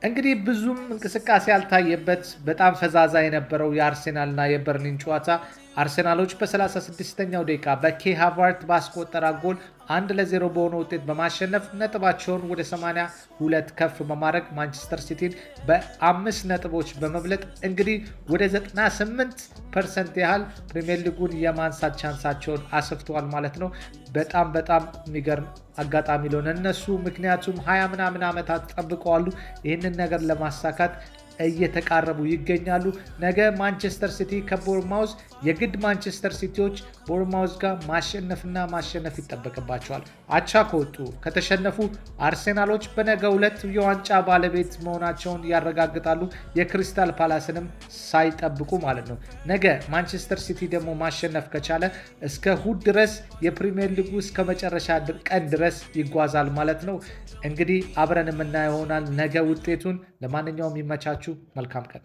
እንግዲህ ብዙም እንቅስቃሴ ያልታየበት በጣም ፈዛዛ የነበረው የአርሴናልና የበርሊን ጨዋታ አርሴናሎች በ36ኛው ደቂቃ በኬ ሃቨርትዝ ባስቆጠራ ጎል 1-0 በሆነ ውጤት በማሸነፍ ነጥባቸውን ወደ 82 ከፍ በማድረግ ማንቸስተር ሲቲን በ5 ነጥቦች በመብለጥ እንግዲህ ወደ 98% ያህል ፕሪሚየር ሊጉን የማንሳት ቻንሳቸውን አስፍተዋል ማለት ነው። በጣም የሚገርም አጋጣሚ ለሆነ እነሱ ምክንያቱም 20 ምናምን ዓመታት ጠብቀዋሉ ይህንን ነገር ለማሳካት እየተቃረቡ ይገኛሉ። ነገ ማንቸስተር ሲቲ ከቦርማውዝ የግድ ማንቸስተር ሲቲዎች ቦርማውዝ ጋር ማሸነፍ ይጠበቅባቸዋል። አቻ ከወጡ ከተሸነፉ አርሴናሎች በነገው ዕለት የዋንጫ ባለቤት መሆናቸውን ያረጋግጣሉ። የክሪስታል ፓላስንም ሳይጠብቁ ማለት ነው። ነገ ማንቸስተር ሲቲ ደግሞ ማሸነፍ ከቻለ እስከ እሁድ ድረስ የፕሪሚየር ሊጉ እስከ መጨረሻ ቀን ድረስ ይጓዛል ማለት ነው። እንግዲህ አብረን የምናየው ይሆናል ነገ ውጤቱን። ለማንኛውም ይመቻችሁ። መልካም ቀን